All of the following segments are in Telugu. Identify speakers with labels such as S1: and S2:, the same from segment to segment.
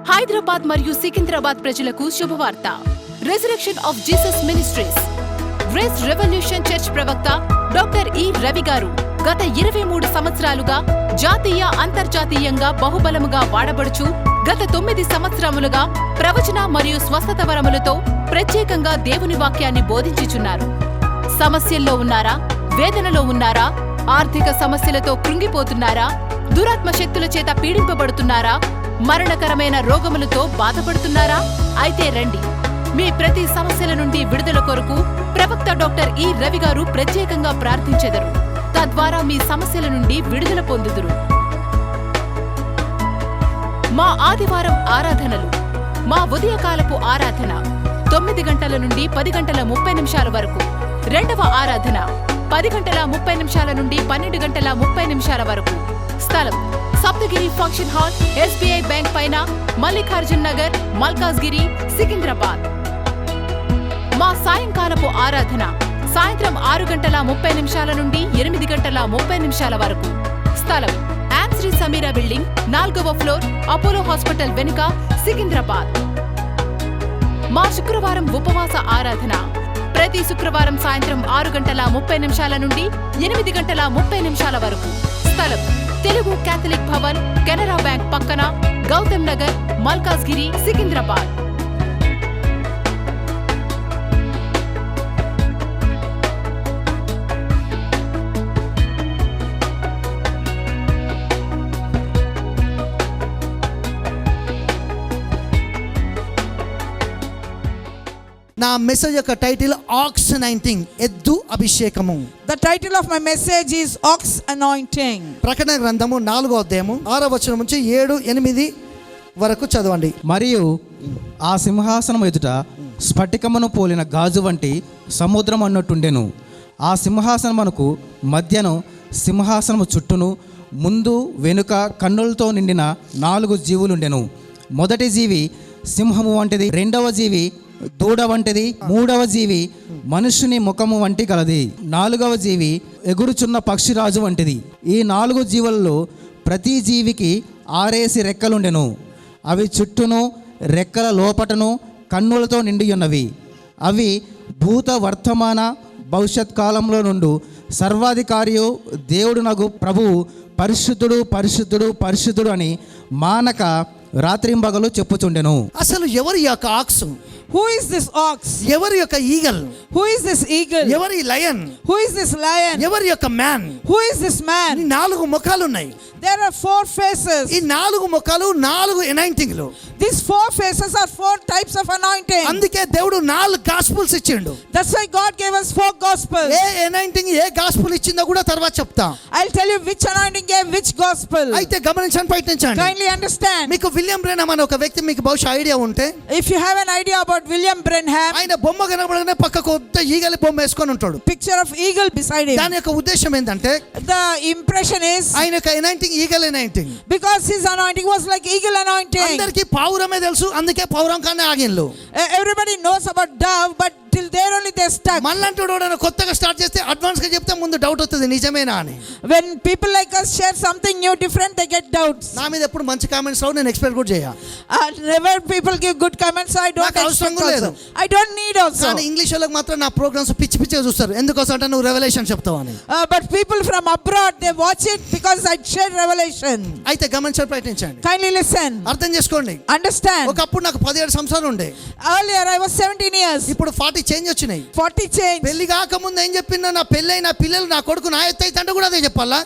S1: హైదరాబాద్ మరియు సికింద్రాబాద్ ప్రజలకు శుభవార్త. Resurrection of Jesus ministries grace revolution church ప్రవక్త డాక్టర్ ఈ రవి గారు గత 23 సంవత్సరాలుగా జాతీయ అంతర్జాతీయంగా బహుబలముగా వాడబడుచు గత 9 సంవత్సరములుగా ప్రవచన మరియు స్వస్థత వరములతో ప్రత్యేకంగా దేవుని వాక్యాన్ని బోధించుచున్నారు. సమస్యల్లో ఉన్నారా? వేదనలో ఉన్నారా? ఆర్థిక సమస్యలతో కృంగిపోతున్నారా? దురాత్మ శక్తుల చేత పీడింపబడుతున్నారా? మరణకరమైన రోగములతో బాధపడుతున్నారా? అయితే రండి, మీ ప్రతి సమస్యల నుండి విడుదల కొరకు ప్రవక్త డాక్టర్ ఈ రవి గారు ప్రత్యేకంగా ప్రార్థించెదరు. తద్వారా మీ సమస్యల నుండి విడుదల పొందుదురు. మా ఆదివారం ఆరాధనలు. మా ఉదయకాలపు ఆరాధన 9 గంటల నుండి 10 గంటల 30 నిమిషాల వరకు. రెండవ ఆరాధన 10 గంటల 30 నిమిషాల నుండి 12 గంటల 30 నిమిషాల వరకు. స్థలం Saptagiri function hall, SBI bank పైన, మల్లికార్జున్ నగర్, మల్కాజ్గిరి, సికింద్రాబాద్. మా సాయంకాలపు ఆరాధన సాయంత్రం 6 గంటల 30 నిమిషాల నుండి 8 గంటల 30 నిమిషాల వరకు. స్థలం శ్రీ సమీరా బిల్డింగ్, 4వ ఫ్లోర్, అపోలో హాస్పిటల్ వెనుక, సికింద్రాబాద్. మా శుక్రవారం ఉపవాస ఆరాధన ప్రతి శుక్రవారం సాయంత్రం 6 గంటల 30 నిమిషాల నుండి 8 గంటల 30 నిమిషాల వరకు. స్థలం తెలుగు కేథలిక్ భవన్, కెనరా బ్యాంక్ పక్కన, గౌతమ్ నగర్, మల్కాజ్గిరి, సికింద్రాబాద్.
S2: నా మెసేజ్ యొక్క టైటిల్ ఆక్స్ అనాయింటింగ్, ఎద్దు అభిషేకము.
S3: The title of my message is Ox Anointing.
S2: ప్రకటన గ్రంథము 4వ అధ్యాయము 6వ వచనం నుంచి 7, 8 వరకు చదవండి.
S4: మరియు ఆ సింహాసనం ఎదుట స్ఫటికమును పోలిన గాజు వంటి సముద్రం అన్నట్టుండెను. ఆ సింహాసనమునకు మధ్యను సింహాసనము చుట్టూను ముందు వెనుక కన్నులతో నిండిన 4 జీవులుండెను. మొదటి జీవి సింహము వంటిది, రెండవ జీవి దూడ వంటిది, మూడవ జీవి మనుషుని ముఖము వంటి గలది, 4వ జీవి ఎగురుచున్న పక్షిరాజు వంటిది. ఈ 4 జీవులలో ప్రతి జీవికి 6 రెక్కలుండెను. అవి చుట్టూను రెక్కల లోపటను కన్నులతో నిండి ఉన్నవి. అవి భూత వర్తమాన భవిష్యత్ కాలంలో నుండి సర్వాధికారియు దేవుడునగు ప్రభువు పరిశుద్ధుడు పరిశుద్ధుడు పరిశుద్ధుడు అని మానక రాత్రింబగలు చెప్పుచుండెను.
S2: అసలు ఎవరి యొక్క aux?
S3: Who is this ox?
S2: ఎవరి యొక్క eagle?
S3: Who is this eagle?
S2: ఎవరి lion?
S3: Who is this lion?
S2: ఎవరి యొక్క man?
S3: Who is this man?
S2: 4 ముఖాలు ఉన్నాయి.
S3: There are 4 faces.
S2: ఈ 4 ముఖాలు 4 అనాయింటింగ్లు.
S3: These 4 faces are 4 types of anointing.
S2: అందుకే దేవుడు 4 గాస్పుల్స్ ఇచ్చిండు.
S3: That's why God gave us 4 gospels.
S2: A anointing A gospel ఇచ్చిందో కూడా తర్వాత చెప్తా.
S3: I'll tell you which anointing gave which gospel.
S2: అయితే గమనించండి, ప్రయత్నించండి.
S3: Kindly understand.
S2: మీకు విలియం బ్రెనమ్ అనే ఒక వ్యక్తి మీకు బహుశా ఐడియా ఉంటే,
S3: If you have an idea about William Branham,
S2: ఆయన బొమ్మ కనబడగానే పక్కకు కొత్త ఈగలి బొమ్మ వేసుకొని ఉంటాడు.
S3: picture of eagle beside him.
S2: దాని యొక్క ఉద్దేశం ఏంటంటే,
S3: The impression is
S2: ఆయన యొక్క anointing eagle anointing.
S3: because his anointing was like eagle anointing.
S2: అందరికీ పావురమే తెలుసు, అందుకే పావురం కానీ ఆగిన్లు.
S3: Everybody knows about dove, but till there only they stuck.
S2: మళ్ళంటోడు కొత్తగా స్టార్ట్ చేస్తే అడ్వాన్స్ గా చెప్తే ముందు డౌట్ వస్తుంది, నిజమేనా అని.
S3: When people like us share something new, different, they get doubts.
S2: నా మీద ఎప్పుడు మంచి కామెంట్స్ రావు, నేను ఎక్స్పెక్ట్ కూడా చేయ.
S3: Never people give good comments, I don't
S2: అవసరం
S3: expect
S2: లేదు.
S3: also. I don't need also.
S2: కానీ ఇంగ్లీష్ వాళ్ళకి మాత్రం నా ప్రోగ్రామ్స్ పిచ్చి పిచ్చిగా చూస్తారు. ఎందుకోసం అంటే నువ్వు రెవల్యూషన్ చెప్తావు అని.
S3: But people from abroad, they watch it because I share revelation.
S2: అయితే గమనించాలి, ప్రయత్నించండి,
S3: Kindly listen.
S2: అర్థం చేసుకోండి.
S3: Understand.
S2: ఒకప్పుడు నాకు 17 సంవత్సరాలు ఉండే.
S3: Earlier I was 17 years.
S2: ఇప్పుడు 40 చేంజ్ వచ్చినాయి.
S3: 40 change.
S2: పెళ్లి కాకముందు ఏం చెప్పినా, నా పెళ్ళై నా పిల్లలు నా కొడుకు నా ఎత్తు అయితే అంటే కూడా అదే చెప్పాలా?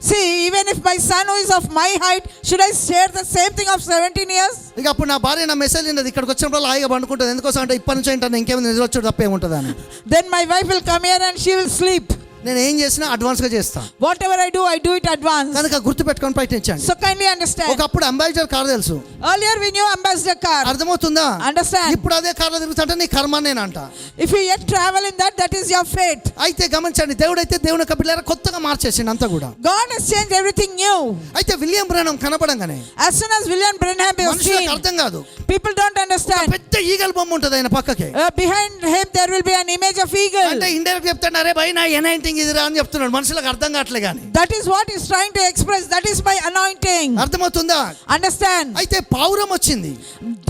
S3: See, even if my son who is of my height, should I share the same thing of 17 years?
S2: ఇక అప్పుడు నా భార్య నా మెసేజ్ విన్నది, ఇక్కడికి వచ్చినప్పుడు హాయిగా పండుకుంటుంది. ఎందుకోసం అంటే ఇప్పటి నుంచి ఏంటంటే ఇంకేమైనా నిద్రొచ్చాడు తప్పేముంటుంది అని.
S3: Then my wife will come here and she will sleep.
S2: నేను ఏం చేసినా అడ్వాన్స్ గా చేస్తా.
S3: Whatever I do it advance.
S2: కనుక గుర్తు పెట్టుకొని ప్రయత్నించండి.
S3: So kindly understand.
S2: ఒకప్పుడు అంబాసిడర్ కార్ తెలుసు.
S3: Earlier we knew ambassador car.
S2: అర్థమవుతుందా?
S3: Understand.
S2: ఇప్పుడు అదే కార్లో తిరుగుతుంటే నీ కర్మ నేనంట.
S3: If you yet travel in that is your fate.
S2: అయితే గమనించండి, దేవుడు అయితే దేవుని యొక్క బిడ్డలారా కొత్తగా మార్చేసిండు అంతా కూడా.
S3: God has changed everything new.
S2: అయితే William బ్రెనమ్ కనపడంగానే
S3: As soon as William Branham was
S2: మనుషులకు
S3: seen,
S2: అర్థం కాదు,
S3: people don't understand.
S2: పెద్ద ఈగల్ బొమ్మ ఉంటది ఆయన పక్కకి.
S3: Behind him there will be an image of eagle.
S2: అంటే ఇండైరెక్ట్ చెప్తాడు, అరే భయ్ నా ఎనైటింగ్ అనాయింటింగ్ ఇదిరా అని చెప్తున్నాడు, మనుషులకు అర్థం కావట్లే కానీ.
S3: That is what he's trying to express. That is my anointing.
S2: అర్థమవుతుందా?
S3: Understand?
S2: అయితే పావురం వచ్చింది,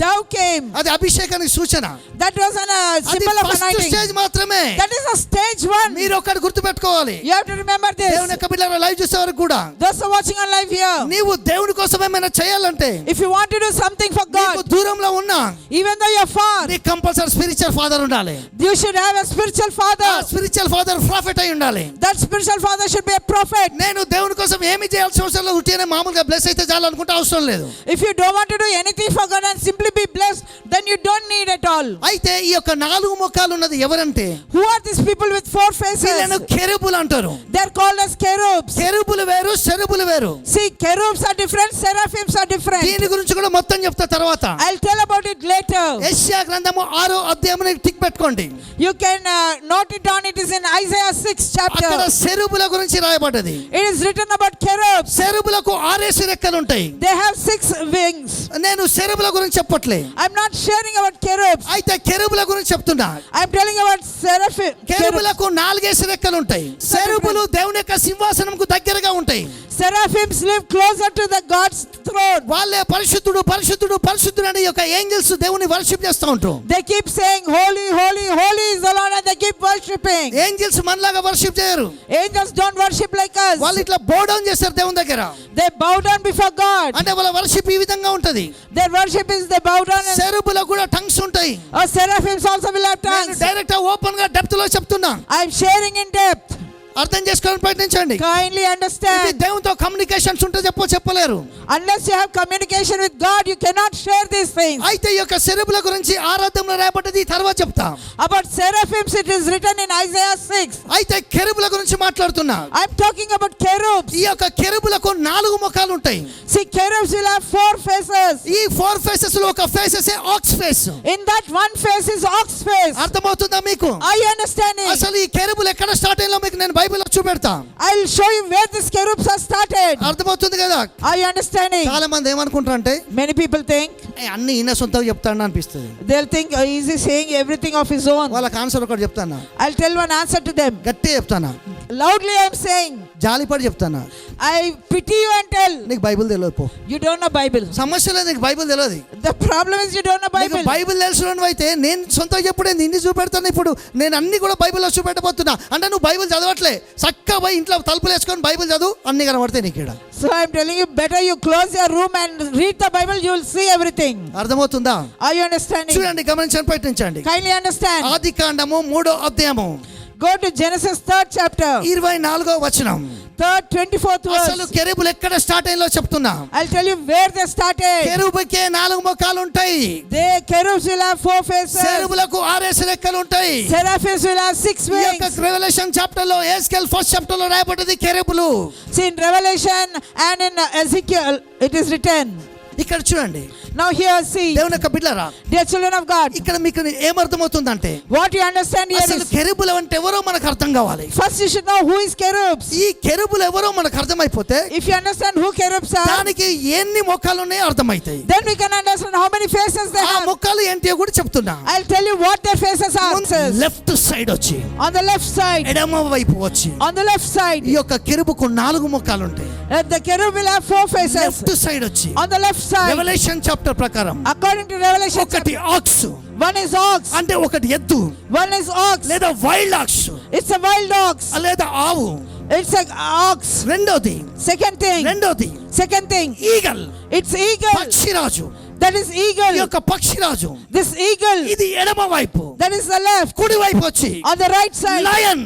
S3: Dove came.
S2: అది అభిషేకానికి సూచన.
S3: That was a
S2: అది
S3: symbol of
S2: first
S3: anointing.
S2: Stage మాత్రమే.
S3: That is a stage one.
S2: మీరు ఒక్కటి గుర్తు పెట్టుకోవాలి,
S3: You have to remember
S2: దేవుని
S3: this.
S2: యొక్క బిడ్డల లైవ్ చూసే వరకు కూడా
S3: Those who are watching on live here,
S2: నీవు దేవుని కోసం ఏమైనా చేయాలంటే,
S3: if you want to do something for
S2: నీకు
S3: God,
S2: దూరంలో ఉన్నా
S3: even though you're far,
S2: నీకు కంపల్సరీ స్పిరిచువల్ ఫాదర్ ఉండాలి.
S3: you should have a spiritual father.
S2: Spiritual father prophet అయి ఉండాలి.
S3: That spiritual father should be a prophet.
S2: నేను దేవుని కోసం ఏమి చేయాల్సిన అవసరం లేదు, ఉట్టిగానే మామూలుగా బ్లెస్ అయితే చాలు అనుకుంటే అవసరం లేదు.
S3: If you don't want to do anything for God and simply be blessed, then you don't need at all.
S2: అయితే ఈ యొక్క 4 ముఖాలు ఉన్నది ఎవరంటే,
S3: Who are these people with 4
S2: వీళ్ళను
S3: faces?
S2: కెరూబులు అంటారు.
S3: They're called as cherubs.
S2: కెరూబులు వేరు, సెరుబులు వేరు.
S3: See, cherubs are different, seraphims are different.
S2: దీని గురించి కూడా మొత్తం చెప్తా తర్వాత.
S3: I'll tell about it later.
S2: యెషయా గ్రంథము 6వ అధ్యాయముని టిక్ పెట్టుకోండి.
S3: You can note it down. It is in Isaiah 6 chapter.
S2: అక్కడ సెరుబుల గురించి రాయబడ్డది.
S3: It is written about cherubs.
S2: సెరుబులకు 6 రెక్కలు ఉంటాయి.
S3: They have 6 wings.
S2: నేను సెరుబుల గురించి చెప్పట్లే,
S3: I'm not sharing about cherubs.
S2: అయితే కెరూబుల గురించి చెప్తున్నా.
S3: I'm telling about seraphim.
S2: కెరూబులకు 4 రెక్కలు ఉంటాయి. సెరుబులు దేవుని యొక్క సింహాసనంకు దగ్గరగా ఉంటాయి.
S3: Seraphims live closer to the God's throne.
S2: వాళ్ళే పరిశుద్ధుడు పరిశుద్ధుడు పరిశుద్ధుడు అని యొక్క ఏంజెల్స్ దేవుని వర్షిప్ చేస్తూ ఉంటారు.
S3: They keep saying, holy, holy, holy is the Lord, and they keep worshipping.
S2: Angels మనలాగా వర్షిప్ చేయరు.
S3: Angels don't worship like us.
S2: వాళ్ళు ఇట్లా బో డౌన్ చేస్తారు దేవుని దగ్గర.
S3: They bow down before God.
S2: అంటే వాళ్ళ వర్షిప్ ఈ విధంగా ఉంటది.
S3: Their worship is they bow down. And
S2: సెరుబులకు కూడా టంగ్స్ ఉంటాయి.
S3: seraphims also will have
S2: నేను
S3: tongues.
S2: డైరెక్ట్ ఓపెన్ గా డెప్త్ లో చెప్తున్నా,
S3: I'm sharing in depth.
S2: అర్థం చేసుకోవడానికి ప్రయత్నించండి.
S3: Kindly
S2: ఇది
S3: understand.
S2: దేవునితో కమ్యూనికేషన్స్ ఉంటే చెప్పలేరు.
S3: Unless you have communication with God, you cannot share these things.
S2: అయితే ఈ యొక్క సెరుబుల గురించి ఆరాధనలో రాయబడ్డది తర్వాత చెప్తా.
S3: About seraphims, it is written in Isaiah 6.
S2: అయితే కెరూబుల గురించి మాట్లాడుతున్నా.
S3: I'm talking about cherubs.
S2: ఈ యొక్క కెరూబులకు 4 ముఖాలు ఉంటాయి.
S3: See, cherubs will have 4 faces.
S2: ఈ 4 ఫేసెస్ లో ఒక faces aux face.
S3: In that one face is ox face.
S2: అర్థమవుతుందా మీకు?
S3: Are you understanding?
S2: అసలు ఈ కెరూబులు ఎక్కడ స్టార్ట్ అయ్యిందో మీకు నేను బైబిల్లో చూపెడతా.
S3: I'll show you where these cherubs are started.
S2: అర్థమవుతుంది కదా?
S3: Are you understanding?
S2: చాలా మంది ఏమనుకుంటారంటే,
S3: Many people think,
S2: అన్ని ఈయన సొంతంగా చెప్తాడు అనిపిస్తుంది.
S3: they'll think, is he saying everything of his own?
S2: వాళ్ళకి ఆన్సర్ ఒకటి చెప్తానా,
S3: I'll tell one answer to them.
S2: గట్టిగా చెప్తానా,
S3: Loudly I'm saying,
S2: జాలిపడి చెప్తానా.
S3: I pity you and tell,
S2: నీకు బైబిల్ తెలియదు పో.
S3: you don't know Bible.
S2: సమస్య లేదు, నీకు బైబిల్ తెలియదు.
S3: The problem is you don't know
S2: నీకు
S3: Bible.
S2: బైబిల్ తెలిసిన అయితే నేను సొంతంగా చెప్పుడే నిన్ను చూపెడతాను. ఇప్పుడు నేను అన్ని కూడా బైబిల్లో చూపెట్టబోతున్నా. అంటే నువ్వు బైబిల్ చదవట్లే, చక్కగా పోయి ఇంట్లో తలుపులు వేసుకొని బైబిల్ చదువు, అన్ని కనబడతాయి నీకు ఇక్కడ.
S3: So I'm telling you, better you close your room and read the Bible, you will see everything.
S2: అర్థమవుతుందా?
S3: Are you understanding?
S2: చూడండి, గమనించండి, ప్రయత్నించండి.
S3: Kindly understand.
S2: ఆది కాండము 3వ అధ్యాయము
S3: Go to Genesis 3rd chapter,
S2: 24వ వచనం.
S3: 3rd 24th
S2: అసలు
S3: verse.
S2: కెరూబులు ఎక్కడ స్టార్ట్ అయ్యిందో చెప్తున్నా.
S3: I'll tell you where they started.
S2: కెరూబుకే 4 ముఖాలు ఉంటాయి.
S3: They cherubs will have 4 faces.
S2: సెరుబులకు 6 రెక్కలు ఉంటాయి.
S3: Seraphims will have 6
S2: ఈ యొక్క
S3: wings.
S2: రెవల్యూషన్ చాప్టర్ లో ఎస్కేల్ ఫస్ట్ చాప్టర్ లో రాయబడ్డది కెరూబులు.
S3: See, in Revelation and in Ezekiel, it is written.
S2: ఇక్కడ చూడండి,
S3: Now here see,
S2: దేవుని యొక్క బిడ్డలారా,
S3: dear children of God,
S2: ఇక్కడ మీకు ఏమర్థమవుతుందంటే,
S3: what you understand here
S2: అసలు
S3: is,
S2: కెరూబులు అంటే ఎవరో మనకు అర్థం కావాలి.
S3: first you should know who is cherubs.
S2: ఈ కెరూబులు ఎవరో మనకు అర్థమైపోతే
S3: If you understand who cherubs are,
S2: దానికి ఎన్ని ముఖాలు ఉన్నాయో అర్థమవుతాయి.
S3: then we can understand how many faces they
S2: ఆ
S3: have.
S2: ముఖాలు ఏంటియో కూడా చెప్తున్నా.
S3: I'll tell you what their faces are.
S2: Left side వచ్చి,
S3: On the left side,
S2: ఎడమ వైపు వచ్చి,
S3: on the left side,
S2: ఈ యొక్క కెరూబుకు 4 ముఖాలు ఉంటాయి.
S3: the cherub will have 4 faces.
S2: Left side వచ్చి,
S3: On the left side,
S2: Revelation chapter ప్రకారం
S3: according to Revelation,
S2: ఒకటి ఆక్స్
S3: one is ox,
S2: అంటే ఒకటి ఎద్దు
S3: one is ox,
S2: లేదా wild aux
S3: it's a wild ox,
S2: లేదా ఆవు.
S3: it's a ox.
S2: రెండోది
S3: Second thing,
S2: eagle,
S3: it's eagle,
S2: పక్షిరాజు.
S3: that is
S2: ఈ
S3: eagle.
S2: యొక్క పక్షిరాజు
S3: This eagle,
S2: ఇది ఎడమ వైపు,
S3: that is the left.
S2: కుడి వైపు వచ్చి
S3: On the right side, lion,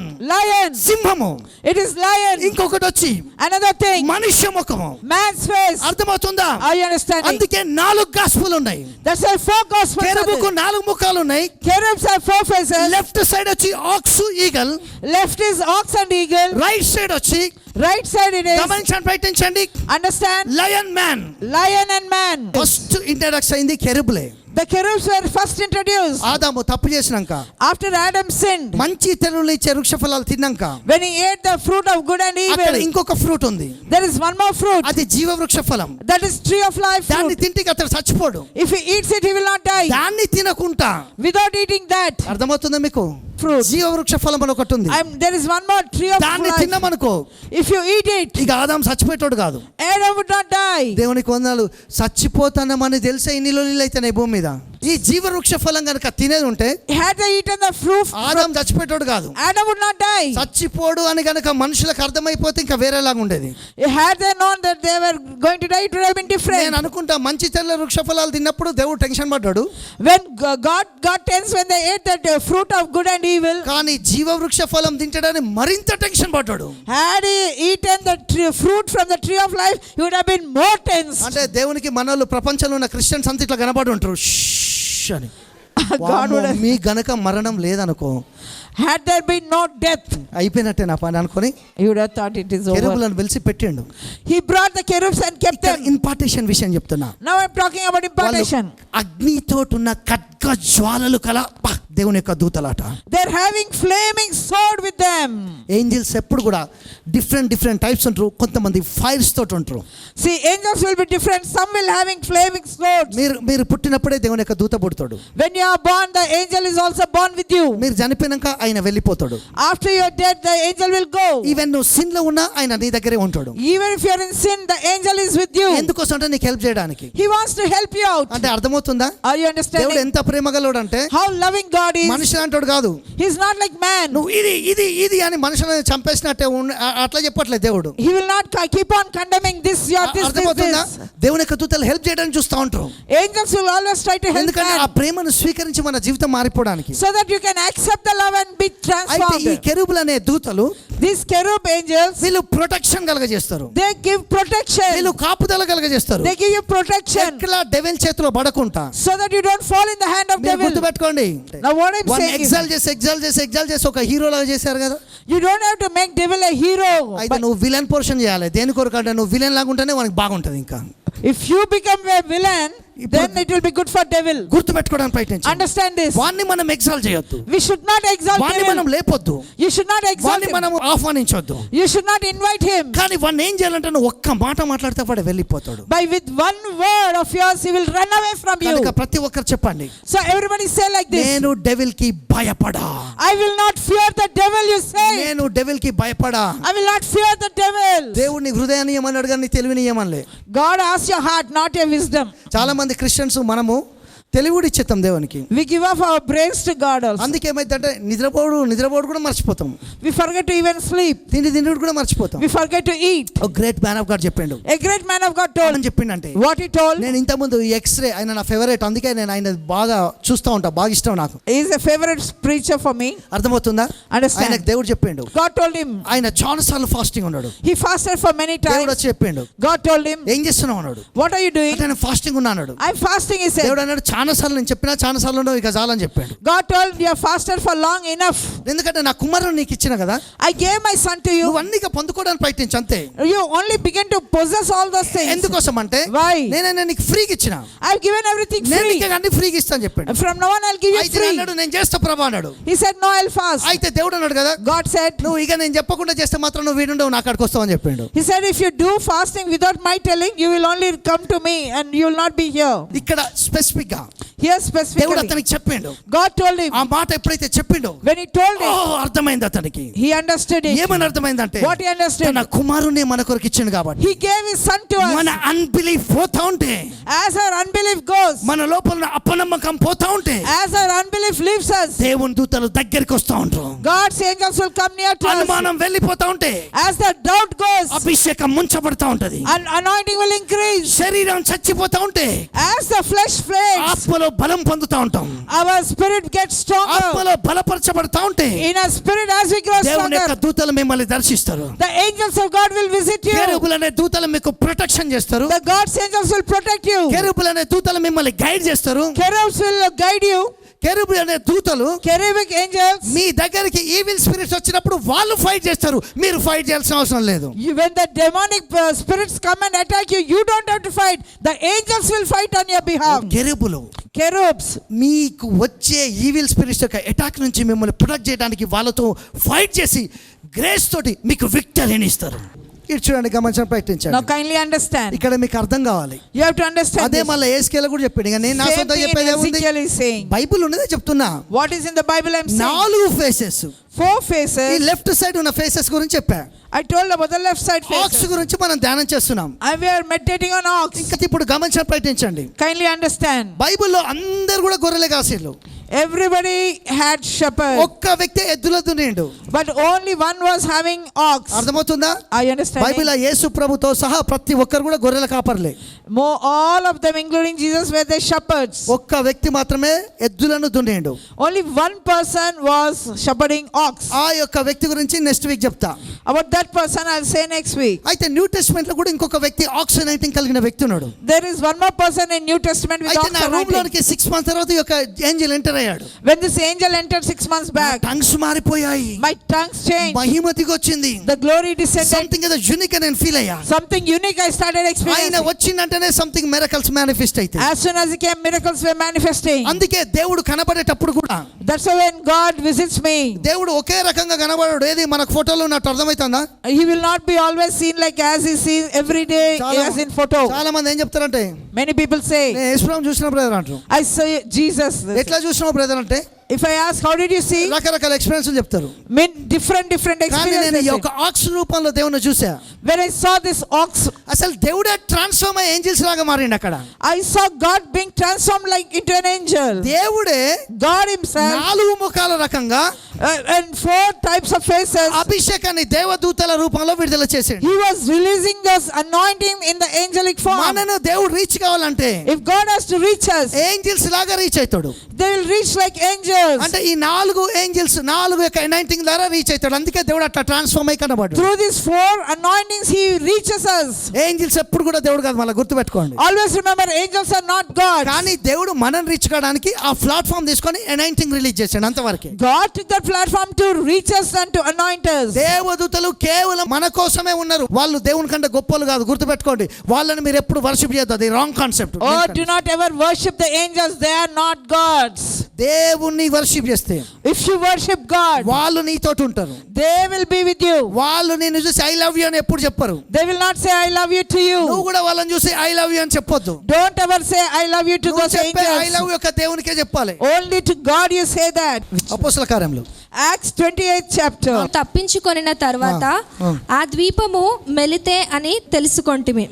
S2: సింహము.
S3: it is lion.
S2: ఇంకొకటి వచ్చి
S3: Another thing,
S2: మనుష్య ముఖము.
S3: man's face.
S2: అర్థమవుతుందా?
S3: Are you understanding?
S2: అందుకే 4 గాస్పులు ఉన్నాయి.
S3: That's why 4 gospels are
S2: కెరూబుకు
S3: there.
S2: 4 ముఖాలు ఉన్నాయి.
S3: Cherubs have 4 faces.
S2: Left side వచ్చి ox eagle,
S3: Left is ox and eagle.
S2: Right side వచ్చి,
S3: Right side it is.
S2: గమనించండి, ప్రయత్నించండి,
S3: Understand?
S2: Lion man.
S3: Lion and man.
S2: First introduction అయింది కెరూబులే.
S3: The cherubs were first introduced
S2: ఆదాము తప్పు చేసినాక,
S3: after Adam sinned.
S2: మంచి తెరువులు ఇచ్చే వృక్ష ఫలాలు తిన్నాక,
S3: When he ate the fruit of good and
S2: అక్కడ
S3: evil,
S2: ఇంకొక ఫ్రూట్ ఉంది.
S3: there is one more fruit.
S2: అది జీవ వృక్ష ఫలం.
S3: That is tree of life
S2: దాన్ని
S3: fruit.
S2: తింటే అతడు చచ్చిపోడు.
S3: If he eats it, he will not die.
S2: దాన్ని తినకుంటా,
S3: Without eating that
S2: అర్థమవుతుందా మీకు?
S3: fruit,
S2: జీవ వృక్ష ఫలం అని ఒకటి ఉంది.
S3: there is one more tree of
S2: దాన్ని
S3: life.
S2: తిన్నామనుకో,
S3: If you eat it,
S2: ఇక ఆదాం చచ్చిపోయేటోడు కాదు.
S3: Adam would not die.
S2: దేవునికి వందనాలు. చచ్చిపోతానమని తెలిసే ఇన్ని రోజులు అయితేనే భూమి మీద ఈ జీవ వృక్ష ఫలం కనుక తినేది ఉంటే
S3: Had they eaten the fruit,
S2: Adam చచ్చిపోయేటోడు కాదు.
S3: Adam would not die.
S2: చచ్చిపోడు అని కనుక మనుషులకు అర్థమైపోతే ఇంకా వేరేలాగా ఉండేది.
S3: Had they known that they were going to die, it would have been different.
S2: నేను అనుకుంటా మంచి తెల్ల వృక్ష ఫలాలు తిన్నప్పుడు దేవుడు టెన్షన్ పడ్డాడు.
S3: When God got tense when they ate that fruit of good and evil.
S2: కానీ జీవ వృక్ష ఫలం తింటాడని మరింత టెన్షన్ పడ్డాడు.
S3: Had he eaten the fruit from the tree of life, he would have been more tense.
S2: అంటే దేవునికి మనోళ్ళు ప్రపంచంలో ఉన్న క్రిస్టియన్స్ అంతా ఇట్లా కనబడి ఉంటారు అని.
S3: God would have,
S2: మీ గనక మరణం లేదనుకో,
S3: had there been no death,
S2: అయిపోయినట్టే నా పని అనుకొని
S3: he would have thought it is over.
S2: కెరూబులను పిలిచి పెట్టిండు.
S3: He brought the cherubs and kept them.
S2: Impartation విషయం చెప్తున్నా.
S3: Now I'm talking about impartation.
S2: అగ్నితోటున్న ఖడ్గ జ్వాలలు కల దేవుని యొక్క దూతలాట.
S3: They're having flaming sword with them.
S2: Angels ఎప్పుడు కూడా డిఫరెంట్ టైప్స్ ఉంటారు. కొంతమంది ఫైర్స్ తోటి ఉంటారు.
S3: See, angels will be different. Some will having flaming swords.
S2: మీరు పుట్టినప్పుడే దేవుని యొక్క దూత పుడతాడు.
S3: When you are born, the angel is also born with you.
S2: మీరు చనిపోయినాక ఆయన వెళ్ళిపోతాడు.
S3: After you are dead, the angel will go.
S2: Even నువ్వు సిన్ లో ఉన్నా ఆయన నీ దగ్గరే ఉంటాడు.
S3: Even if you are in sin, the angel is with you.
S2: ఎందుకోసం అంటే నీకు హెల్ప్ చేయడానికి.
S3: He wants to help you out.
S2: అంటే అర్థమవుతుందా?
S3: Are you
S2: దేవుడు
S3: understanding
S2: ఎంత ప్రేమగలడు అంటే
S3: how loving God is?
S2: మనిషి అంటాడు కాదు.
S3: He's not like man.
S2: నువ్వు ఇది అని మనుషులను చంపేసినట్టే అట్లా చెప్పట్లేదు దేవుడు.
S3: He will not keep on condemning this, you are this.
S2: అర్థమవుతుందా? దేవుని యొక్క దూతలు హెల్ప్ చేయడానికి చూస్తూ ఉంటారు.
S3: Angels will always try to help
S2: ఎందుకంటే ఆ
S3: man,
S2: ప్రేమను స్వీకరించి మన జీవితం మారిపోవడానికి.
S3: so that you can accept the love and be
S2: అయితే
S3: transformed.
S2: ఈ కెరూబులు అనే దూతలు
S3: These cherub angels,
S2: వీళ్ళు ప్రొటెక్షన్ కలగజేస్తారు.
S3: they give protection.
S2: వీళ్ళు కాపుదల కలగజేస్తారు.
S3: They give you protection,
S2: ఎట్లా డెవిల్ చేతిలో పడకుండా.
S3: so that you don't fall in the hand of
S2: మీరు
S3: devil.
S2: గుర్తుపెట్టుకోండి.
S3: Now what I'm
S2: one
S3: saying is,
S2: exalt చేసి ఒక హీరో లాగా చేశారు కదా.
S3: you don't have to make devil a hero.
S2: అయితే నువ్వు విలన్ పోర్షన్ చేయాలి. దేని కొరకు అంటే నువ్వు విలన్ లాగా ఉంటేనే మనకి బాగుంటది. ఇంకా
S3: If you become a villain, then it will be good for devil.
S2: గుర్తుపెట్టుకోవడానికి ప్రయత్నించండి.
S3: Understand this.
S2: వాణ్ణి మనం ఎగ్జాల్ చేయొద్దు.
S3: We should not exalt
S2: వాణ్ణి మనం
S3: devil.
S2: లేపొద్దు.
S3: You should not exalt
S2: వాణ్ణి
S3: him.
S2: మనం ఆహ్వానించొద్దు.
S3: You should not invite him.
S2: కానీ వాడిని ఏం చేయాలంటే నువ్వు ఒక్క మాట మాట్లాడితే వాడు వెళ్ళిపోతాడు.
S3: By with one word of yours, he will run away from you.
S2: కనుక ప్రతి ఒక్కరు చెప్పండి,
S3: So everybody say like this.
S2: నేను డెవిల్ కి భయపడా.
S3: I will not fear the devil, you say.
S2: నేను డెవిల్ కి భయపడా.
S3: I will not fear the devil.
S2: దేవుడిని హృదయాన్ని ఏమన్నాడు కానీ తెలివిని ఏమనలే.
S3: God asks your heart, not your wisdom.
S2: చాలా మంది క్రిస్టియన్స్ మనము తెలివిడి ఇచ్చేస్తాం దేవునికి.
S3: We give up our brains to God also.
S2: అందుకే ఏమైందంటే నిద్రపోడు కూడా మర్చిపోతాం.
S3: We forget to even sleep.
S2: తిండి కూడా మర్చిపోతాం.
S3: We forget to eat.
S2: ఒక గ్రేట్ మ్యాన్ ఆఫ్ గాడ్ చెప్పిండు.
S3: A great man of God told.
S2: అని చెప్పిండంటే
S3: What he told?
S2: నేను ఇంతకుముందు ఎక్స్రే ఆయన నా ఫేవరెట్, అందుకే నేను ఆయన బాగా చూస్తూ ఉంటా, బాగా ఇష్టం నాకు.
S3: He is a favorite preacher for me.
S2: అర్థమవుతుందా?
S3: Understand.
S2: ఆయనకు దేవుడు చెప్పిండు.
S3: God told him.
S2: ఆయన చాలా సార్లు ఫాస్టింగ్ ఉన్నాడు.
S3: He fasted for many
S2: దేవుడు
S3: times.
S2: వచ్చి చెప్పిండు.
S3: God told him.
S2: ఏం చేస్తున్నావు అన్నాడు.
S3: What are you doing?
S2: అంటే నేను ఫాస్టింగ్ ఉన్నా అన్నాడు.
S3: I'm fasting, he said.
S2: దేవుడు అన్నాడు చాలా సార్లు నేను చెప్పినా చాలా సార్లు ఇక చాలని చెప్పాడు.
S3: God told you have fasted for long enough.
S2: ఎందుకంటే నా కుమారుని నీకు ఇచ్చిన కదా.
S3: I gave my son to you.
S2: నువ్వు అన్నిగా పొందుకోవడానికి ప్రయత్నించు అంతే.
S3: You only begin to possess all those things.
S2: ఎందుకోసం అంటే
S3: Why?
S2: నేను నీకు ఫ్రీగా ఇచ్చిన.
S3: I've given everything
S2: నేను
S3: free.
S2: నీకు అన్ని ఫ్రీగా ఇస్తాను చెప్పాడు.
S3: From now on I'll give you
S2: అయితే
S3: free.
S2: అన్నాడు నేను చేస్తా ప్రభా అన్నాడు.
S3: He said no, I'll fast.
S2: అయితే దేవుడు అన్నాడు కదా,
S3: God said.
S2: నువ్వు ఇక నేను చెప్పకుండా చేస్తే మాత్రం నువ్వు వీడుండవు, నా కాడికి వస్తావు అని చెప్పిండు.
S3: He said if you do fasting without my telling, you will only come to me and you will not be here.
S2: ఇక్కడ స్పెసిఫిక్ గా
S3: Here
S2: దేవుడు
S3: specifically.
S2: అతనికి చెప్పిండు.
S3: God told him.
S2: ఆ మాట ఎప్పుడైతే చెప్పిండో
S3: When he told him,
S2: అర్థమైంది అతనికి.
S3: he understood it.
S2: ఏమని అర్థమైందంటే
S3: What he understood?
S2: తన కుమారుని మన కొరకు ఇచ్చిండు కాబట్టి
S3: He gave his son to us.
S2: మన అన్బిలీఫ్ పోతా ఉంటే,
S3: As our unbelief goes,
S2: మన లోపల అపనమ్మకం పోతా ఉంటే
S3: as our unbelief leaves us,
S2: దేవుని దూతలు దగ్గరికి వస్తా ఉంటారు.
S3: God's angels will come near to us.
S2: అనుమానం వెళ్ళిపోతా ఉంటే
S3: As the doubt goes,
S2: అభిషేకం ముంచబడతా ఉంటది.
S3: anointing will increase.
S2: శరీరం చచ్చిపోతా ఉంటే
S3: As the flesh fades,
S2: ఆత్మలో బలం పొందుతా ఉంటాం.
S3: our spirit gets stronger.
S2: ఆత్మలో బలపరచబడతా ఉంటే
S3: In our spirit, as we grow
S2: దేవుని యొక్క
S3: stronger,
S2: దూతలు మిమ్మల్ని దర్శిస్తారు.
S3: the angels of God will visit you.
S2: కెరూబులు అనే దూతలు మీకు ప్రొటెక్షన్ చేస్తారు.
S3: The God's angels will protect you.
S2: కెరూబులు అనే దూతలు మిమ్మల్ని గైడ్ చేస్తారు.
S3: Cherubs will guide you.
S2: కెరూబులు అనే దూతలు
S3: Cherubic angels,
S2: మీ దగ్గరికి ఈవిల్ స్పిరిట్స్ వచ్చినప్పుడు వాళ్ళు ఫైట్ చేస్తారు, మీరు ఫైట్ చేయాల్సిన అవసరం లేదు.
S3: when the demonic spirits come and attack you, you don't have to fight. The angels will fight on your behalf.
S2: కెరూబులు
S3: cherubs.
S2: మీకు వచ్చే ఈవిల్ స్పిరిట్స్ యొక్క అటాక్ నుంచి మిమ్మల్ని ప్రొటెక్ట్ చేయడానికి వాళ్ళతో ఫైట్ చేసి గ్రేస్ తోటి మీకు విక్టరీని ఇస్తారు. ఇటు చూడండి, గమనించడం
S3: Now
S2: ప్రయత్నించండి.
S3: kindly understand.
S2: ఇక్కడ మీకు అర్థం కావాలి.
S3: You have to understand
S2: అదే
S3: this.
S2: మళ్ళీ ఏస్కేల కూడా చెప్పాడు. ఇక నేను నా
S3: Same
S2: సొంత
S3: thing in
S2: చెప్పేది ఏముంది,
S3: Ezekiel is saying.
S2: బైబిల్ ఉన్నదే చెప్తున్నా.
S3: What is in the Bible I'm saying?
S2: 4 faces.
S3: 4
S2: ఈ
S3: faces.
S2: లెఫ్ట్ సైడ్ ఉన్న ఫేసెస్ గురించి చెప్పా.
S3: I told about the left side
S2: aux
S3: faces.
S2: గురించి మనం ధ్యానం చేస్తున్నాం.
S3: And we are meditating on ox.
S2: ఇంకా ఇప్పుడు గమనించడం ప్రయత్నించండి.
S3: Kindly understand.
S2: బైబిల్లో అందరు కూడా గొర్రెలే కాసిళ్ళు.
S3: Everybody had shepherd,
S2: ఒక్క వ్యక్తి ఎద్దుల దున్నిండు.
S3: but only one was having ox.
S2: అర్థమవుతుందా?
S3: Are you understanding?
S2: బైబిల్ యేసు ప్రభుతో సహా ప్రతి ఒక్కరు కూడా గొర్రెల కాపర్లే.
S3: All of them, including Jesus, were the shepherds.
S2: ఒక్క వ్యక్తి మాత్రమే ఎద్దులను దున్నిండు.
S3: Only one person was shepherding ox.
S2: ఆ యొక్క వ్యక్తి గురించి నెక్స్ట్ వీక్ చెప్తా.
S3: About that person, I'll say next week.
S2: అయితే న్యూ టెస్ట్మెంట్ లో కూడా ఇంకొక వ్యక్తి ఆక్స్ అనాయింటింగ్ కలిగిన వ్యక్తి ఉన్నాడు.
S3: There is one more person in New Testament with
S2: అయితే
S3: ox
S2: నా రూమ్
S3: anointing.
S2: లోనికి 6 months తర్వాత ఈ యొక్క ఏంజెల్ ఎంటర్ అయ్యాడు.
S3: When this angel entered 6 months back,
S2: tongues మారిపోయాయి,
S3: my tongues changed.
S2: మహిమ దిగొచ్చింది,
S3: The glory descended.
S2: సంథింగ్ ఏదో యూనిక్ అని నేను ఫీల్ అయ్యా.
S3: Something unique I started
S2: ఆయన
S3: experiencing.
S2: వచ్చిందంటేనే సంథింగ్ మిరకల్స్ మేనిఫెస్ట్ అయితే.
S3: As soon as he came, miracles were manifesting.
S2: అందుకే దేవుడు కనబడేటప్పుడు కూడా
S3: That's why when God visits me,
S2: దేవుడు ఒకే రకంగా కనబడాడు. ఏది మనకు ఫోటోలో ఉన్నట్టు అర్థమవుతుందా?
S3: he will not be always seen like as he sees every day as in photo.
S2: చాలా మంది ఏం చెప్తారంటే,
S3: Many people say,
S2: నేను యేసుప్రభుని చూసిన బ్రదర్ అంటారు.
S3: I saw Jesus.
S2: ఎట్లా చూసినావు బ్రదర్ అంటే
S3: If I ask, how did you see?
S2: రకరకాల ఎక్స్పీరియన్స్ చెప్తారు.
S3: Different
S2: కానీ
S3: experiences.
S2: నేను ఈ
S3: they say.
S2: యొక్క ఆక్స్ రూపంలో దేవుని చూసా.
S3: When I saw this ox,
S2: అసలు దేవుడే ట్రాన్స్ఫార్మ్ అయ్యి ఏంజిల్స్ లాగా మారిండు అక్కడ.
S3: I saw God being transformed like into an angel.
S2: దేవుడే
S3: God himself
S2: 4 ముఖాల రకంగా
S3: and 4 types of faces.
S2: అభిషేకాన్ని దేవదూతల రూపంలో విడుదల చేసాడు.
S3: He was releasing this anointing in the angelic form.
S2: మనను దేవుడు రీచ్ కావాలంటే
S3: If God has to reach us,
S2: angels లాగా రీచ్ అవుతాడు.
S3: they will reach like angels.
S2: అంటే ఈ 4 ఏంజిల్స్ 4 యొక్క అనాయింటింగ్ ద్వారా రీచ్ అవుతాడు. అందుకే దేవుడు అట్లా ట్రాన్స్ఫార్మ్ అయ్యి కనబడ్డాడు.
S3: Through these 4 anointings, he reaches us.
S2: Angels ఎప్పుడు కూడా దేవుడు కాదు, మళ్ళీ గుర్తుపెట్టుకోండి.
S3: Always remember, angels are not God.
S2: కానీ దేవుడు మనని రీచ్ కావడానికి ఆ ప్లాట్ఫామ్ తీసుకొని అనాయింటింగ్ రిలీజ్ చేశాడు. అంతవరకే.
S3: God took that platform to reach us and to anoint us.
S2: దేవదూతలు కేవలం మన కోసమే ఉన్నారు. వాళ్ళు దేవుని కంటే గొప్పలు కాదు, గుర్తుపెట్టుకోండి. వాళ్ళని మీరు ఎప్పుడు వర్షిప్ చేయొద్దు, అది wrong concept.
S3: Oh, do not ever worship the angels. They are not gods.
S2: దేవుణ్ణి వర్షిప్ చేస్తే
S3: If you worship God,
S2: వాళ్ళు నీతోటి ఉంటారు.
S3: they will be with you.
S2: వాళ్ళు నిన్ను చూసి ఐ లవ్ యూ అని ఎప్పుడు చెప్పరు.
S3: They will not say I love you to you.
S2: నువ్వు కూడా వాళ్ళని చూసి ఐ లవ్ యూ అని చెప్పొద్దు.
S3: Don't ever say I love you to
S2: నువ్వు
S3: those
S2: చెప్పే ఐ
S3: angels.
S2: లవ్ యూ యొక్క దేవునికే చెప్పాలి.
S3: Only to God you say that.
S2: అపోస్తల కార్యములు
S3: Acts 28th chapter.
S5: తప్పించుకొనిన తర్వాత
S2: ఆ.
S5: ఆ ద్వీపము మెలితే అని తెలుసుకొంటిమి.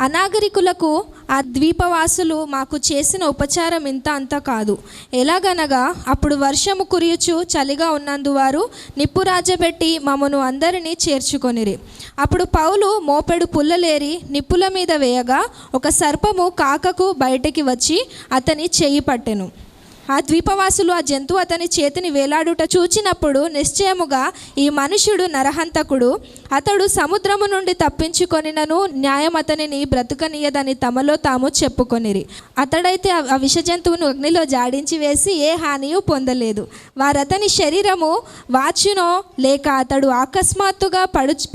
S5: అనాగరికులకు ఆ ద్వీపవాసులు మాకు చేసిన ఉపచారం ఇంత అంత కాదు. ఎలాగనగా అప్పుడు వర్షము కురియుచు చలిగా ఉన్నందు వారు నిప్పు రాజబెట్టి మమ్మను అందరినీ చేర్చుకొనిరి. అప్పుడు పౌలు మోపెడు పుల్లలేరి నిప్పుల మీద వేయగా ఒక సర్పము కాకకు బయటికి వచ్చి అతని చెయ్యి పట్టెను. ఆ ద్వీపవాసులు ఆ జంతువు అతని చేతిని వేలాడుట చూచినప్పుడు నిశ్చయముగా ఈ మనుష్యుడు నరహంతకుడు, అతడు సముద్రము నుండి తప్పించుకొనినను న్యాయం అతనిని బ్రతుకనీయదని తమలో తాము చెప్పుకొనిరి. అతడైతే ఆ విష జంతువును అగ్నిలో జాడించి వేసి ఏ హానియు పొందలేదు. వారతని శరీరము వాచునో లేక అతడు అకస్మాత్తుగా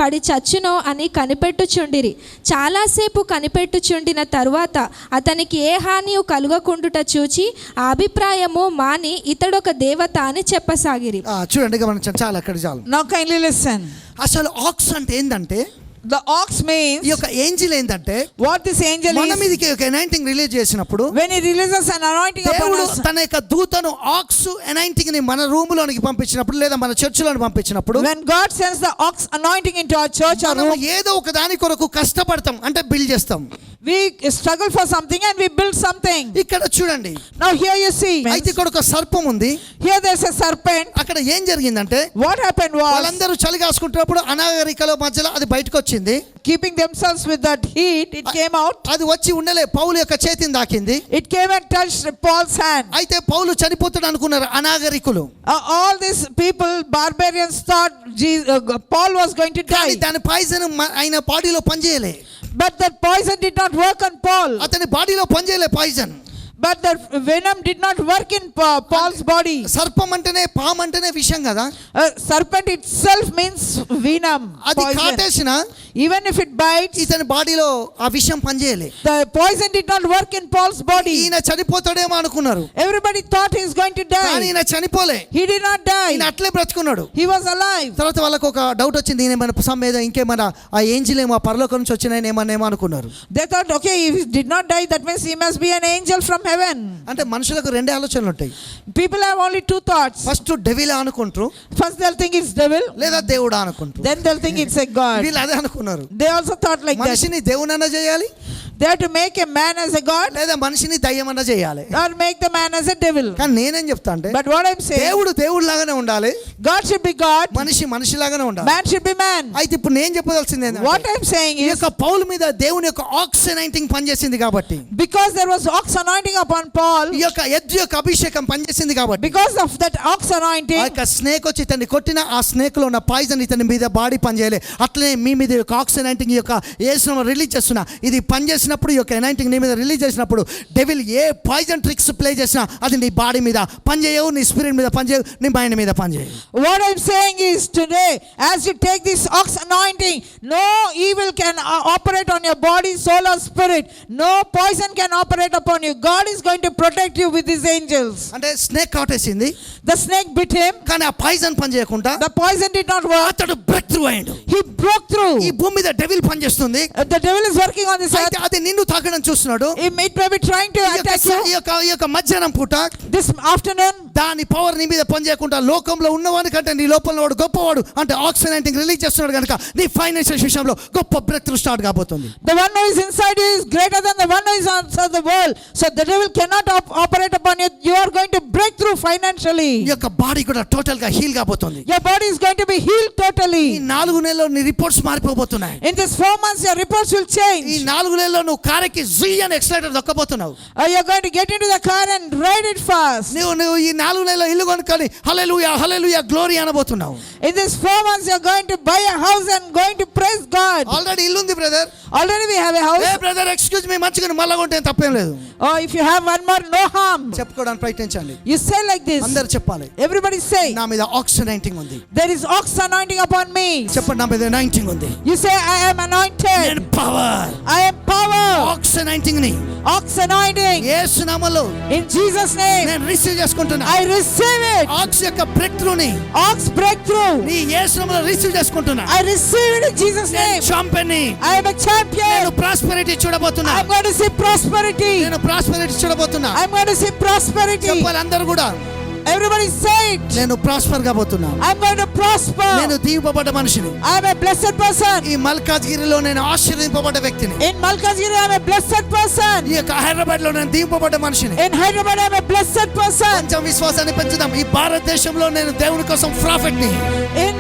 S5: పడి చచ్చునో అని కనిపెట్టుచుండిరి. చాలాసేపు కనిపెట్టుచుండిన తరువాత అతనికి ఏ హానియు కలుగకుండుట చూచి ఆ అభిప్రాయం మాని ఇతడొక దేవత అని చెప్పసాగిరి.
S2: చూడండి, గమనించండి, చాలా అక్కడ చాలు.
S3: Now kindly listen.
S2: అసలు ఆక్స్ అంటే ఏంటంటే,
S3: The ox means,
S2: ఈ యొక్క ఏంజిల్ ఏంటంటే,
S3: what this angel
S2: మన
S3: is,
S2: మీదకి ఒక అనాయింటింగ్ రిలీజ్ చేసినప్పుడు
S3: when he releases an anointing upon
S2: దేవుడు
S3: us,
S2: తన యొక్క దూతను ఆక్స్ అనాయింటింగ్ ని మన రూములోనికి పంపించినప్పుడు లేదా మన చర్చిలోకి పంపించినప్పుడు,
S3: when God sends the ox anointing into our church or
S2: మనం
S3: room,
S2: ఏదో ఒక దాని కొరకు కష్టపడతాం, అంటే బిల్డ్ చేస్తాం.
S3: we struggle for something and we build something.
S2: ఇక్కడ చూడండి,
S3: Now here you see,
S2: అయితే ఇక్కడ ఒక సర్పం ఉంది.
S3: here there's a serpent.
S2: అక్కడ ఏం జరిగిందంటే,
S3: What happened was,
S2: వాళ్ళందరూ చలి కాసుకుంటున్నప్పుడు అనాగరికల మధ్యలో అది బయటకు వచ్చింది.
S3: keeping themselves with that heat, it came out.
S2: అది వచ్చి ఉండలే, పౌలు యొక్క చేతిని తాకింది.
S3: It came and touched Paul's hand.
S2: అయితే పౌలు చనిపోతాడు అనుకున్నారు అనాగరికులు.
S3: All these people, barbarians, thought Paul was going to
S2: కానీ
S3: die.
S2: దాని పాయిజన్ ఆయన బాడీలో పనిచేయలే.
S3: But that poison did not work on Paul.
S2: అతని బాడీలో పనిచేయలే poison.
S3: But the venom did not work in Paul's body.
S2: సర్పం అంటేనే పాము అంటేనే విషం కదా.
S3: Serpent itself means venom,
S2: అది
S3: poison.
S2: కాటేసిన
S3: Even if it bites,
S2: ఇతని బాడీలో ఆ విషం పనిచేయలే.
S3: the poison did not work in Paul's body.
S2: ఈయన చనిపోతాడేమో అనుకున్నారు,
S3: Everybody thought he is going to
S2: కానీ
S3: die.
S2: ఈయన చనిపోలే.
S3: He did not die.
S2: ఈయన అట్లే బ్రతుకున్నాడు.
S3: He was alive.
S2: తర్వాత వాళ్ళకు ఒక డౌట్ వచ్చింది, ఈయన మన మీద ఇంకేమైనా ఆ ఏంజిల్ ఏమో పరలోకం నుంచి వచ్చినాయని ఏమన్నా అనుకున్నారు.
S3: They thought, okay, if he did not die, that means he must be an angel from heaven.
S2: అంటే మనుషులకు రెండే ఆలోచనలు ఉంటాయి.
S3: People have only two thoughts.
S2: First devil అనుకుంటారు,
S3: First they'll think it's devil,
S2: లేదా దేవుడా అనుకుంటారు.
S3: then they'll think it's a god.
S2: వీళ్ళు అదే అనుకున్నారు.
S3: They also thought like that.
S2: మనిషిని దేవునన్నా చేయాలి,
S3: They have to make a man as a god
S2: లేదా మనిషిని దయ్యమన్నా చేయాలి.
S3: or make the man as a devil.
S2: కానీ నేనేం చెప్తా అంటే,
S3: But what I'm saying,
S2: దేవుడు దేవుడు లాగానే ఉండాలి,
S3: God should be God,
S2: మనిషి మనిషి లాగానే ఉండాలి.
S3: man should be man.
S2: అయితే ఇప్పుడు నేను చెప్పదలసింది
S3: What I'm saying
S2: ఈ
S3: is,
S2: యొక్క పౌలు మీద దేవుని యొక్క ఆక్సినైటింగ్ పనిచేసింది కాబట్టి,
S3: because there was ox anointing upon Paul,
S2: ఈ యొక్క ఎద్దు యొక్క అభిషేకం పనిచేసింది కాబట్టి,
S3: because of that ox
S2: ఆ
S3: anointing,
S2: యొక్క స్నేక్ వచ్చి ఇతన్ని కొట్టిన ఆ స్నేక్ లో ఉన్న పాయిజన్ ఇతని మీద బాడీ పనిచేయలే. అట్లనే మీ మీద యొక్క ఆక్సినైటింగ్ ఈ యొక్క యేసునామములో రిలీజ్ చేస్తున్నా, ఇది పనిచేసినప్పుడు ఈ యొక్క ఎనైటింగ్ నీ మీద రిలీజ్ చేసినప్పుడు డెవిల్ ఏ పాయిజన్ ట్రిక్స్ ప్లే చేసినా అది నీ బాడీ మీద పనిచేయవు, నీ స్పిరిట్ మీద పనిచేయవు, నీ మైండ్ మీద పనిచేయవు.
S3: what I'm saying is today, as you take this ox anointing, no evil can operate on your body, soul or spirit. No poison can operate upon you. God is going to protect you with his angels.
S2: అంటే snake Katesindi,
S3: The snake bit him.
S2: కానీ ఆ పాయిజన్ పనిచేయకుండా
S3: The poison did not work.
S2: అతడు బ్రేక్ త్రూ అయ్యాడు.
S3: He broke through.
S2: ఈ భూమి మీద డెవిల్ పనిచేస్తుంది,
S3: The devil is working on this
S2: అయితే
S3: earth.
S2: అది నిన్ను తాకడం చూస్తున్నాడు.
S3: It may be trying to attack you.
S2: ఈ యొక్క మధ్యాహ్నం పూట
S3: This afternoon,
S2: దాని పవర్ నీ మీద పనిచేయకుండా లోకంలో ఉన్నవాడి కంటే నీ లోపల వాడు గొప్పవాడు అంటే ఆక్సినైటింగ్ రిలీజ్ చేస్తున్నాడు కనుక నీ ఫైనాన్షియల్ విషయంలో గొప్ప బ్రేక్ త్రూ స్టార్ట్ కాబోతుంది.
S3: the one who is inside you is greater than the one who is outside the world. So the devil cannot operate upon you. You are going to break through financially.
S2: ఈ యొక్క బాడీ కూడా టోటల్ గా హీల్ కాబోతుంది.
S3: Your body is going to be healed
S2: ఈ
S3: totally.
S2: 4 నెలల్లో నీ reports మారిపోబోతున్నాయి.
S3: In this 4 months, your reports will
S2: ఈ
S3: change.
S2: 4 నెలల్లో నువ్వు కారుకి జీ అని accelerator దొక్కబోతున్నావు.
S3: You're going to get into the car and ride it fast.
S2: నువ్వు ఈ 4 నెలల్లో ఇల్లు కొనుక్కొని హల్లెలూయా హల్లెలూయా glory అనబోతున్నావు.
S3: In this 4 months, you're going to buy a house and going to praise God.
S2: Already ఇల్లు ఉంది brother.
S3: Already we have a
S2: A
S3: house.
S2: Brother excuse me మంచిగా మళ్ళా కొంటే తప్పేం లేదు.
S3: Oh, if you have one more, no harm.
S2: చెప్పుకోవడానికి ప్రయత్నించండి.
S3: You say like this.
S2: అందరు చెప్పాలి,
S3: Everybody say,
S2: నా మీద ఆక్సినైటింగ్ ఉంది.
S3: there is ox anointing upon me.
S2: చెప్పండి, నా మీద అనాయింటింగ్ ఉంది.
S3: You say, I am anointed.
S2: నేను పవర్
S3: I am power.
S2: ఆక్సినైటింగ్ ని
S3: Ox anointing.
S2: యేసు నామములో
S3: In Jesus' name,
S2: నేను రిసీవ్ చేసుకుంటున్నా.
S3: I receive it.
S2: ఆక్స్ యొక్క బ్రేక్ త్రూ ని
S3: Ox breakthrough.
S2: నీ యేసు నామములో రిసీవ్ చేసుకుంటున్నా.
S3: I receive it in Jesus'
S2: నేను
S3: name.
S2: Champion.
S3: I am a champion.
S2: నేను ప్రాస్పెరిటీ చూడబోతున్నా.
S3: I'm going to see prosperity.
S2: నేను ప్రాస్పెరిటీ చూడబోతున్నా.
S3: I'm going to see prosperity.
S2: చెప్పాలి అందరూ కూడా,
S3: Everybody say it.
S2: నేను prosper కాబోతున్నా.
S3: I'm going to prosper.
S2: నేను దీవింపబడ్డ మనిషిని.
S3: I'm a blessed person.
S2: ఈ మల్కాజ్గిరిలో నేను ఆశీర్వదింపబడ్డ వ్యక్తిని.
S3: In Malkazgiri, I'm a blessed person.
S2: ఈ యొక్క హైదరాబాద్ లో నేను దీవింపబడ్డ మనిషిని.
S3: In Hyderabad, I'm a blessed person.
S2: కొంచెం విశ్వాసాన్ని పెంచుదాం. ఈ భారతదేశంలో నేను దేవుని కోసం ప్రాఫిట్ ని.
S3: In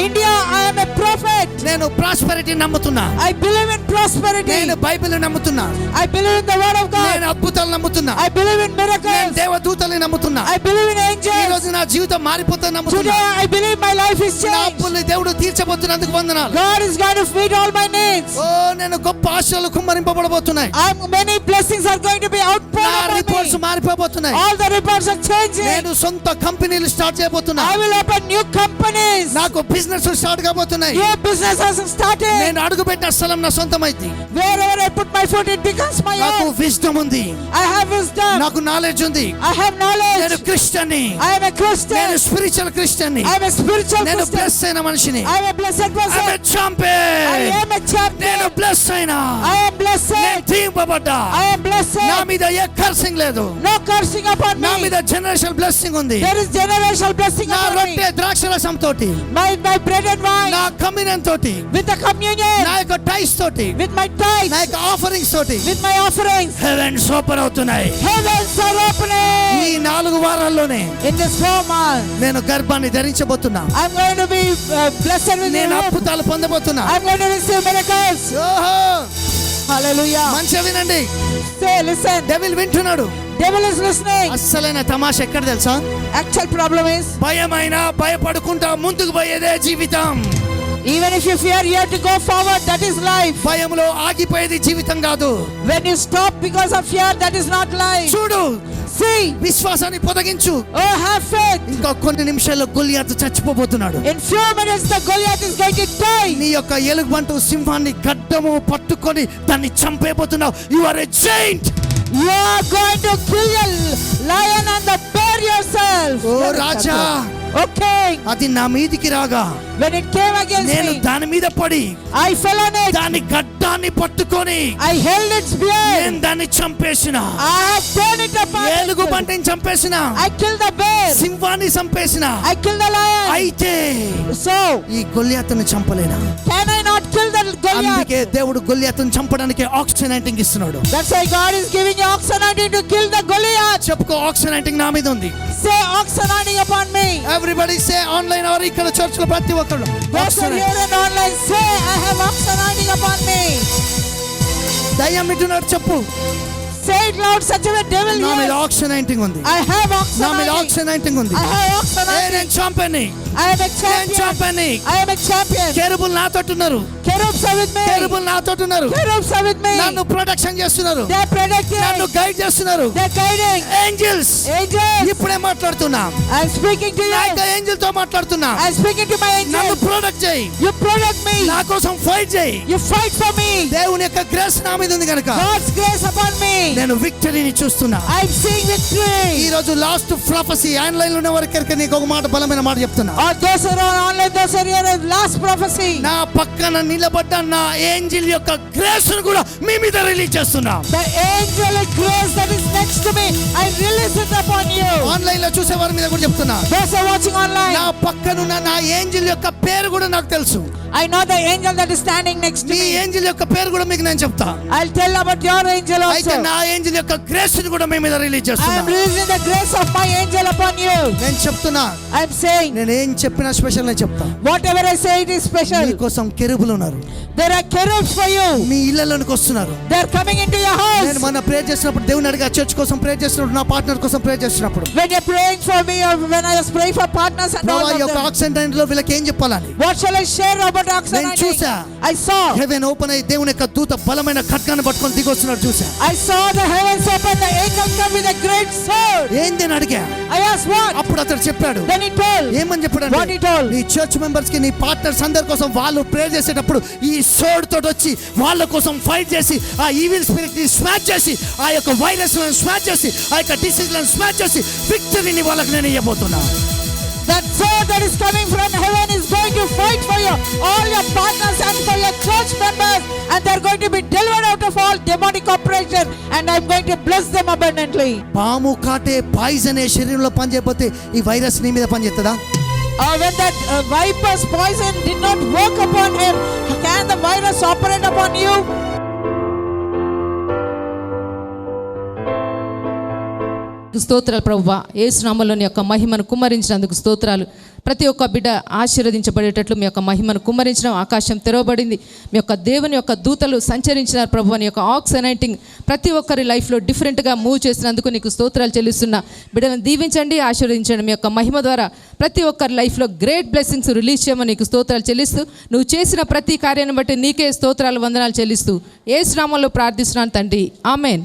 S3: India, I am a prophet.
S2: నేను ప్రాస్పెరిటీ నమ్ముతున్నా.
S3: I believe in prosperity.
S2: నేను బైబిల్ నమ్ముతున్నా.
S3: I believe in the word of
S2: నేను
S3: God.
S2: అద్భుతాలు నమ్ముతున్నా.
S3: I believe in
S2: నేను
S3: miracles.
S2: దేవదూతల్ని నమ్ముతున్నా.
S3: I believe in
S2: ఈ
S3: angels.
S2: రోజు నా జీవితం మారిపోతా నమ్ముతున్నా.
S3: Today, I believe my life is
S2: నా
S3: changed.
S2: అప్పుల్ని దేవుడు తీర్చబోతున్నందుకు వందనాలు.
S3: God is going to feed all my needs.
S2: ఓ నేను గొప్ప ఆశలు కుమ్మరింపబడబోతున్నాయి.
S3: Many blessings are going to be outpoured
S2: నా
S3: upon
S2: రిపోర్ట్స్
S3: me.
S2: మారిపోబోతున్నాయి.
S3: All the reports are changing.
S2: నేను సొంత కంపెనీలు స్టార్ట్ చేయబోతున్నా.
S3: I will open new companies.
S2: నాకు బిజినెస్ స్టార్ట్ కాబోతున్నాయి.
S3: New businesses are started.
S2: నేను అడుగుపెట్టిన స్థలం నా సొంతమైంది.
S3: Wherever I put my foot, it becomes my
S2: నాకు
S3: own.
S2: విజ్డమ్ ఉంది.
S3: I have wisdom.
S2: నాకు నాలెడ్జ్ ఉంది.
S3: I have knowledge.
S2: నేను క్రిస్టియన్ ని.
S3: I am a Christian.
S2: నేను స్పిరిచువల్ క్రిస్టియన్ ని.
S3: I am a spiritual
S2: నేను
S3: Christian.
S2: బ్లెస్ అయిన మనిషిని.
S3: I am a blessed person.
S2: I'm a champion.
S3: I am a champion.
S2: నేను బ్లెస్ అయినా.
S3: I am blessed.
S2: నేను దీవింపబడ్డా.
S3: I am blessed.
S2: నా మీద ఏ కర్సింగ్ లేదు.
S3: No cursing upon
S2: నా
S3: me.
S2: మీద జనరేషనల్ బ్లెస్సింగ్ ఉంది.
S3: There is generational blessing
S2: నా
S3: upon me.
S2: రొట్టె ద్రాక్షరసం తోటి,
S3: My bread and wine.
S2: నా కమ్యూనియన్ తోటి,
S3: With the communion.
S2: నా యొక్క టైస్ తోటి,
S3: With my tithes.
S2: నా యొక్క ఆఫరింగ్స్ తోటి
S3: With my offerings.
S2: Heavens open అవుతున్నాయి.
S3: Heavens are
S2: ఈ
S3: opening.
S2: 4 వారాల్లోనే
S3: In this 4 months,
S2: నేను గర్భాన్ని ధరించబోతున్నా.
S3: I'm going to be blessed with
S2: నేను
S3: you.
S2: అద్భుతాలు పొందబోతున్నా.
S3: I'm going to receive miracles.
S2: ఓహో,
S3: Hallelujah.
S2: మంచిగా వినండి.
S3: Say, listen.
S2: డెవిల్ వింటున్నాడు.
S3: Devil is listening.
S2: అస్సలైన తమాషా ఎక్కడ తెలుసా?
S3: Actual problem is,
S2: భయమైనా భయపడుకుంటా ముందుకు పోయేదే జీవితం.
S3: Even if you fear, you have to go forward. That is life.
S2: భయంలో ఆగిపోయేది జీవితం కాదు.
S3: When you stop because of fear, that is not life.
S2: చూడు,
S3: See,
S2: విశ్వాసాన్ని పొదగించు.
S3: oh, have faith.
S2: ఇంకా కొన్ని నిమిషాల్లో గొలియాతు చచ్చిపోబోతున్నాడు.
S3: In few minutes, the Goliath is going to die.
S2: నీ యొక్క ఎలుగుబంటు సింహాన్ని గడ్డము పట్టుకొని దాన్ని చంపేపోతున్నావు. You are a giant.
S3: You are going to kill a lion and the bear yourself.
S2: ఓ రాజా,
S3: Okay.
S2: అది నా మీదికి రాగా
S3: When it came against
S2: నేను
S3: me,
S2: దాని మీద పడి
S3: I fell on it.
S2: దాని గడ్డాన్ని పట్టుకొని
S3: I held its beard.
S2: నేను దాన్ని చంపేసిన.
S3: I have torn it apart.
S2: ఎలుగుబంటిని చంపేసిన.
S3: I killed the bear.
S2: సింహాన్ని చంపేసిన.
S3: I killed the lion.
S2: అయితే
S3: So,
S2: ఈ గొలియాతును చంపలేనా?
S3: can I not kill the Goliath?
S2: అందుకే దేవుడు గొలియాతును చంపడానికి ఆక్సినైటింగ్ ఇస్తున్నాడు.
S3: That's why God is giving you ox anointing to kill the Goliath.
S2: చెప్పుకో, ఆక్సినైటింగ్ నా మీద ఉంది.
S3: Say ox anointing upon me.
S2: Everybody say online or ఇక్కడ చర్చ్ లో ప్రతి ఒక్కరు
S3: Those who are here and online, say I have ox anointing upon me.
S2: దయ్యం వింటున్నాడు చెప్పు.
S3: Say it loud, such a way devil
S2: నా మీద
S3: hears.
S2: ఆక్సినైటింగ్ ఉంది.
S3: I have ox
S2: నా మీద
S3: anointing.
S2: ఆక్సినైటింగ్ ఉంది.
S3: I have ox anointing.
S2: నేను చంపని.
S3: I am a
S2: నేను
S3: champion.
S2: చంపని.
S3: I am a champion.
S2: కెరూబులు నాతో ఉన్నారు.
S3: Cherubs are with me.
S2: కెరూబులు నాతో ఉన్నారు.
S3: Cherubs are with me.
S2: నన్ను ప్రొటెక్షన్ చేస్తున్నారు.
S3: They are protecting.
S2: నన్ను గైడ్ చేస్తున్నారు.
S3: They are guiding.
S2: Angels.
S3: Angels.
S2: ఇప్పుడే మాట్లాడుతున్నా.
S3: I am speaking to
S2: నా
S3: you.
S2: యొక్క ఏంజెల్ తో మాట్లాడుతున్నా.
S3: I am speaking to my
S2: నన్ను
S3: angel.
S2: ప్రొటెక్ట్ చేయి.
S3: You protect me.
S2: నా కోసం ఫైట్ చేయి.
S3: You fight for me.
S2: దేవుని యొక్క గ్రేస్ నా మీద ఉంది కనుక
S3: God's grace upon me.
S2: నేను విక్టరీని చూస్తున్నా.
S3: I am seeing
S2: ఈ
S3: victory.
S2: రోజు లాస్ట్ ప్రొఫెసీ ఆన్లైన్ లో ఉన్న వారికి నీకు ఒక మాట, బలమైన మాట చెప్తున్నా.
S3: Or those who are online, those who are here, last prophecy.
S2: నా పక్కన నిలబడ్డ నా ఏంజెల్ యొక్క గ్రేస్ ను కూడా మీ మీద రిలీజ్ చేస్తున్నా.
S3: The angelic grace that is next to me, I release it upon you.
S2: Online లో చూసే వారి మీద కూడా చెప్తున్నా.
S3: Those who are watching online,
S2: నా పక్కనున్న నా ఏంజెల్ యొక్క పేరు కూడా నాకు తెలుసు.
S3: I know the angel that is standing next to
S2: నీ
S3: me.
S2: ఏంజెల్ యొక్క పేరు కూడా మీకు నేను చెప్తా.
S3: I'll tell about your angel
S2: అయితే
S3: also.
S2: నా ఏంజెల్ యొక్క గ్రేస్ ను కూడా మీ మీద రిలీజ్
S3: I
S2: చేస్తున్నా.
S3: am releasing the grace of my angel upon you.
S2: నేను చెప్తున్నా,
S3: I am saying,
S2: నేను ఏం చెప్పినా స్పెషల్ నేను చెప్తా.
S3: whatever I say, it is special.
S2: మీకోసం కెరూబులు ఉన్నారు.
S3: There are cherubs for you.
S2: మీ ఇళ్ళలోనికి వస్తున్నారు.
S3: They are coming into your
S2: నేను
S3: house.
S2: మన ప్రేయర్ చేసినప్పుడు దేవుని అడిగా, చర్చ్ కోసం ప్రేయర్ చేసినప్పుడు, నా పార్ట్నర్ కోసం ప్రేయర్ చేసినప్పుడు,
S3: When you're praying for me, or when I was praying for partners and all
S2: ప్రభా ఈ
S3: of
S2: యొక్క
S3: them,
S2: ఆక్సిడెంట్ లో వీళ్ళకి ఏం చెప్పాలని
S3: what shall I share about ox
S2: నేను
S3: anointing?
S2: చూసా.
S3: I saw.
S2: హెవెన్ ఓపెన్ అయ్యి దేవుని యొక్క దూత బలమైన ఖడ్గాన్ని పట్టుకొని దిగొస్తున్నాడు చూసా.
S3: I saw the heavens open, the angel come with a great sword.
S2: ఏంది అని అడిగా.
S3: I asked what?
S2: అప్పుడు అతడు చెప్పాడు.
S3: Then he told.
S2: ఏమని చెప్పాడు
S3: What he told?
S2: నీ చర్చ్ మెంబర్స్ కి, నీ పార్ట్నర్స్ అందరి కోసం వాళ్ళు ప్రేయర్ చేసేటప్పుడు ఈ సోడ్ తోటి వచ్చి వాళ్ళ కోసం ఫైట్ చేసి ఆ ఈవిల్ స్పిరిట్ ని స్మాష్ చేసి ఆ యొక్క వైరస్ లను స్మాష్ చేసి ఆ యొక్క డిసీజ్ లను స్మాష్ చేసి విక్టరీని వాళ్ళకి నేను ఇవ్వబోతున్నా.
S3: That sword that is coming from heaven is going to fight for you, all your partners and for your church members, and they are going to be delivered out of all demonic oppression, and I am going to bless them abundantly.
S2: పాము కాటే పాయిజన్ శరీరంలో పనిచేయకపోతే ఈ వైరస్ నీ మీద పనిచేస్తుందా?
S3: When that viper's poison did not work upon him, can the virus operate upon you?
S1: స్తోత్రాలు ప్రభువా, యేసు నామములోని యొక్క మహిమను కుమ్మరించినందుకు స్తోత్రాలు. ప్రతి ఒక్క బిడ్డ ఆశీర్వదించబడేటట్లు మీ యొక్క మహిమను కుమ్మరించిన, ఆకాశం తెరవబడింది, మీ యొక్క దేవుని యొక్క దూతలు సంచరించినారు ప్రభు. అని యొక్క ఆక్స్ అనైటింగ్ ప్రతి ఒక్కరి లైఫ్లో డిఫరెంట్గా మూవ్ చేసినందుకు నీకు స్తోత్రాలు చెల్లిస్తున్నా. బిడ్డలను దీవించండి, ఆశీర్వదించండి. మీ యొక్క మహిమ ద్వారా ప్రతి ఒక్కరి లైఫ్లో గ్రేట్ బ్లెస్సింగ్స్ రిలీజ్ చేయమని నీకు స్తోత్రాలు చెల్లిస్తూ, నువ్వు చేసిన ప్రతి కార్యాన్ని బట్టి నీకే స్తోత్రాలు, వందనాలు చెల్లిస్తూ యేసు నామములో ప్రార్థిస్తున్నాను తండ్రి, ఆమేన్.